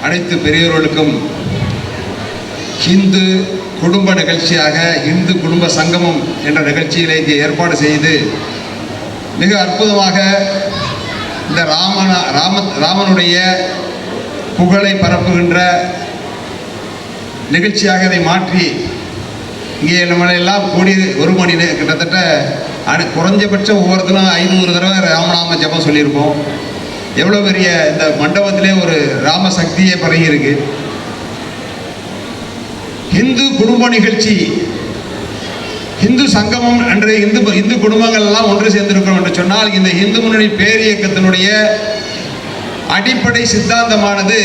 அனைத்து பெரியவர்களுக்கும் ஹிந்து குடும்ப நிகழ்ச்சியாக இந்து குடும்ப சங்கமம் என்ற நிகழ்ச்சிகளை இங்கே ஏற்பாடு செய்து மிக அற்புதமாக இந்த ராமனுடைய புகழை பரப்புகின்ற நிகழ்ச்சியாக இதை மாற்றி இங்கே நம்மளெல்லாம் கூடி ஒரு மணி கிட்டத்தட்ட குறைஞ்சபட்சம் ஒவ்வொருத்தரும் 500 தடவை ராமநாம ஜபம் சொல்லியிருப்போம். எவ்வளோ பெரிய இந்த மண்டபத்திலே ஒரு ராம சக்தியே பரகி இருக்கு. இந்து குடும்ப நிகழ்ச்சி, இந்து சங்கமம் என்று இந்து குடும்பங்கள் எல்லாம் ஒன்று சேர்ந்திருக்கிறோம் என்று சொன்னால், இந்த இந்து முன்னணி பேரியக்கத்தினுடைய அடிப்படை சித்தாந்தமானது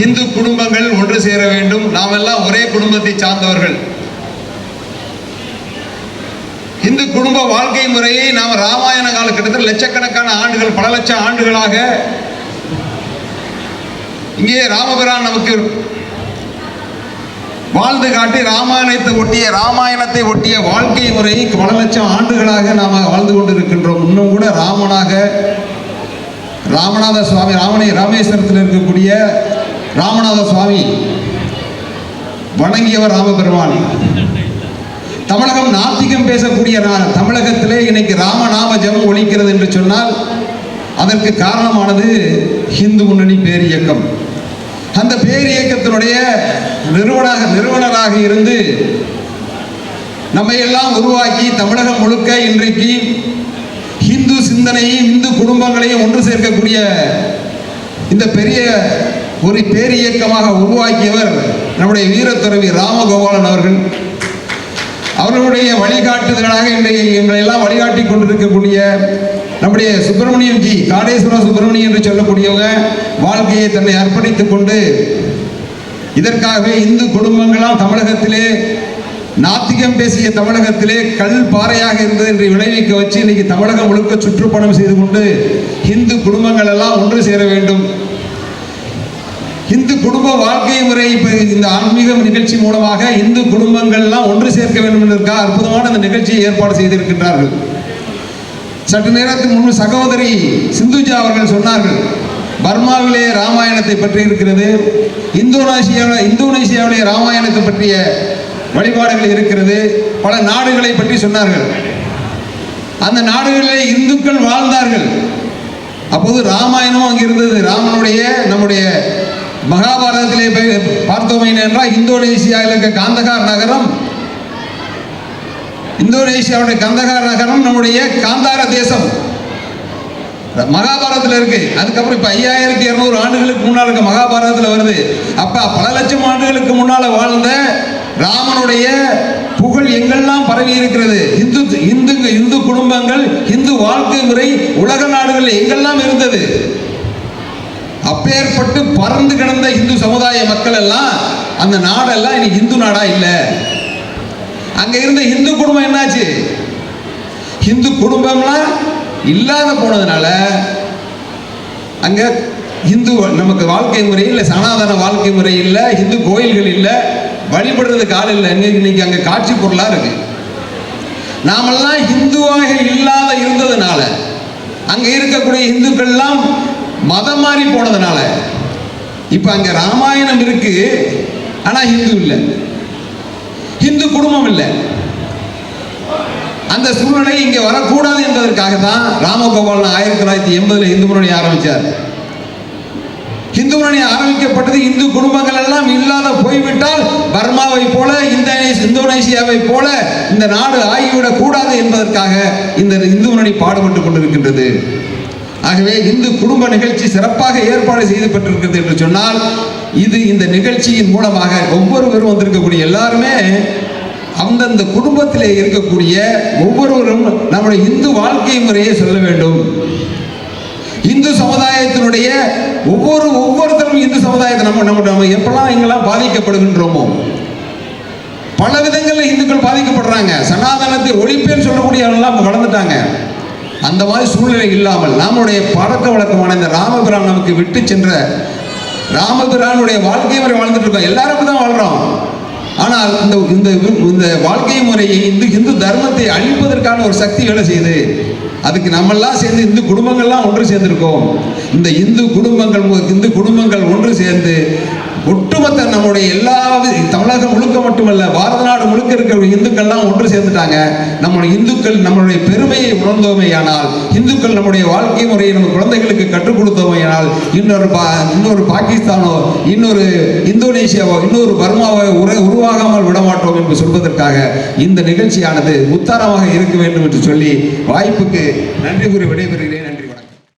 இந்து குடும்பங்கள் ஒன்று சேர வேண்டும், நாம் எல்லாம் ஒரே குடும்பத்தை சார்ந்தவர்கள். இந்து குடும்ப வாழ்க்கை முறையை நாம் ராமாயண காலகட்டத்தில் லட்சக்கணக்கான ஆண்டுகள், பல லட்சம் ஆண்டுகளாக இங்கே ராமபிரான் நமக்கு வாழ்ந்து காட்டி ராமாயணத்தை ஒட்டிய வாழ்க்கை முறையை பல லட்சம் ஆண்டுகளாக நாம் வாழ்ந்து கொண்டிருக்கின்றோம். இன்னும் கூட ராமநாத சுவாமி, ராமேஸ்வரத்தில் இருக்கக்கூடிய ராமநாத சுவாமி வணங்கியவர் ராமபெருமான். தமிழகம் நாத்திகம் பேசக்கூடிய தமிழகத்திலே இன்னைக்கு ராமநாம ஜபம் ஒலிக்கிறது என்று சொன்னால் அதற்கு காரணமானது இந்து முன்னணி பேரியக்கம். அந்த பேரியக்கத்தினுடைய நிறுவனராக இருந்து நம்மை எல்லாம் உருவாக்கி தமிழகம் முழுக்க இன்றைக்கு இந்து சிந்தனையும் இந்து குடும்பங்களையும் ஒன்று சேர்க்கக்கூடிய இந்த பெரிய ஒரு பேரியக்கமாக உருவாக்கியவர் நம்முடைய வீரத்துறவி ராமகோபாலன் அவர்கள். அவர்களுடைய வழிகாட்டுதலாக இன்றைய எங்களை எல்லாம் வழிகாட்டி கொண்டிருக்கக்கூடிய நம்முடைய சுப்பிரமணியம் ஜி, காடேஸ்வர சுப்பிரமணியம் என்று சொல்லக்கூடியவங்க வாழ்க்கையை தன்னை அர்ப்பணித்துக் கொண்டு இதற்காகவே இந்து குடும்பங்களாம் தமிழகத்திலே நாத்திகம் பேசிய தமிழகத்திலே கல் பாறையாக இருந்தது என்று விளைவிக்க வச்சு இன்னைக்கு தமிழகம் முழுக்க சுற்றுப்பணம் செய்து கொண்டு இந்து குடும்பங்கள் எல்லாம் ஒன்று சேர வேண்டும், இந்து குடும்ப வாழ்க்கை முறை இந்த ஆன்மீக நிகழ்ச்சி மூலமாக இந்து குடும்பங்கள் எல்லாம் ஒன்று சேர்க்க வேண்டும் என்பதற்காக அற்புதமான இந்த நிகழ்ச்சியை ஏற்பாடு செய்திருக்கின்றார்கள். சற்று நேரத்துக்கு முன்பு சகோதரி சிந்துஜா அவர்கள் சொன்னார்கள், பர்மாவிலே ராமாயணத்தை பற்றி இருக்கிறது, இந்தோனேசியாவிலே ராமாயணத்தை பற்றிய வழிபாடுகள் இருக்கிறது, பல நாடுகளை பற்றி சொன்னார்கள். அந்த நாடுகளிலே இந்துக்கள் வாழ்ந்தார்கள். அப்போது ராமாயணம் அங்கே இருந்தது. ராமனுடைய நம்முடைய மகாபாரதத்திலே பார்த்தோமே என்றால் இந்தோனேசியாவில் இருக்க காந்தகார் நகரம், இந்தோனேசியாவுடைய கந்தகார் நகரம் நம்முடைய காந்தார தேசம் மகாபாரதத்தில் இருக்கு. அதுக்கப்புறம் இப்போ 5200 ஆண்டுகளுக்கு முன்னால் இருக்க மகாபாரதத்தில் வருது. அப்ப பல லட்சம் ஆண்டுகளுக்கு முன்னால வாழ்ந்த ராமனுடைய புகழ் எங்கெல்லாம் பரவி இருக்கிறது. இந்து குடும்பங்கள், இந்து வாழ்க்கை முறை உலக நாடுகளில் எங்கெல்லாம் இருந்தது. அப்பேற்பட்டு பறந்து கிடந்த இந்து சமுதாய மக்கள் எல்லாம் அந்த நாடெல்லாம் இன்னைக்கு இந்து நாடா இல்லை. அங்க இருந்த இந்து குடும்பம் என்னாச்சு? இந்து குடும்பம்லாம் இல்லாத போனதுனால அங்க இந்து நமக்கு வாழ்க்கை முறை இல்லை, சனாதன வாழ்க்கை முறை இல்லை, இந்து கோயில்கள் இல்லை, வழிபடுறதுக்கு ஆள் இல்லை. இன்னைக்கு அங்க காட்சி பொருளா இருக்கு. நாமெல்லாம் இந்துவாக இல்லாத இருந்ததுனால அங்க இருக்கக்கூடிய இந்துக்கள்லாம் மதம் மாறி போனதுனால இப்ப அங்க ராமாயணம் இருக்கு, ஆனா இந்து இல்லை, இந்து குடும்பம் இல்லை. அந்த சூழ்நிலை இங்கே வரக்கூடாது என்பதற்காக தான் ராமகோபாலன் 1980 இந்து முன்னணி ஆரம்பித்தார். இந்து முன்னணி ஆரம்பிக்கப்பட்டது இந்து குடும்பங்கள் எல்லாம் இல்லாத போய்விட்டால் பர்மாவை போல இந்தோனேசியாவை போல இந்த நாடு ஆகிவிடக் கூடாது என்பதற்காக இந்த இந்து முன்னணி பாடுபட்டு கொண்டிருக்கின்றது. ஆகவே இந்து குடும்ப நிகழ்ச்சி சிறப்பாக ஏற்பாடு செய்யப்பட்டிருக்கிறது என்று சொன்னால் இது இந்த நிகழ்ச்சியின் மூலமாக ஒவ்வொருவரும் வந்திருக்கக்கூடிய எல்லாருமே அந்தந்த குடும்பத்திலே இருக்கக்கூடிய ஒவ்வொருவரும் நம்முடைய இந்து வாழ்க்கை முறையை சொல்ல வேண்டும். இந்து சமுதாயத்தினுடைய ஒவ்வொருத்தரும் இந்து சமுதாயத்தை நம்ம எப்பெல்லாம் எங்கெல்லாம் பாதிக்கப்படுகின்றோமோ பல விதங்களில் இந்துக்கள் பாதிக்கப்படுறாங்க. சனாதனத்தை ஒழிப்பேன்னு சொல்லக்கூடியவர்கள்லாம் வளர்ந்துட்டாங்க. அந்த மாதிரி சூழ்நிலை இல்லாமல் நம்முடைய பழக்க வழக்கமான இந்த ராமபிரான் நமக்கு விட்டு சென்ற ராமபிரானுடைய வாழ்க்கை முறை வாழ்ந்துட்டு இருக்கோம். எல்லாரும் தான் வாழ்றோம். ஆனால் இந்த வாழ்க்கை முறையை இந்து தர்மத்தை அழிப்பதற்கான ஒரு சக்தி வேலை செய்யுது. அதுக்கு நம்மெல்லாம் சேர்ந்து இந்து குடும்பங்கள்லாம் ஒன்று சேர்ந்திருக்கோம். இந்த இந்து குடும்பங்கள் ஒன்று சேர்ந்து ஒட்டுமொத்த நம்முடைய எல்லா தமிழகம் முழுக்க மட்டுமல்ல, பாரத நாடு முழுக்க இருக்கிற இந்துக்கள்லாம் ஒன்று சேர்ந்துட்டாங்க. நம்மளுடைய பெருமையை உணர்ந்தோமே ஆனால், இந்துக்கள் நம்முடைய வாழ்க்கை முறையை நம்ம குழந்தைகளுக்கு கற்றுக் கொடுத்தோமே ஆனால், இன்னொரு பாகிஸ்தானோ, இன்னொரு இந்தோனேஷியாவோ, இன்னொரு பர்மாவோ உருவாகாமல் விடமாட்டோம் என்று சொல்வதற்காக இந்த நிகழ்ச்சியானது உத்தாரமாக இருக்க வேண்டும் என்று சொல்லி வாய்ப்புக்கு நன்றி கூறி விடைபெறுகிறேன்.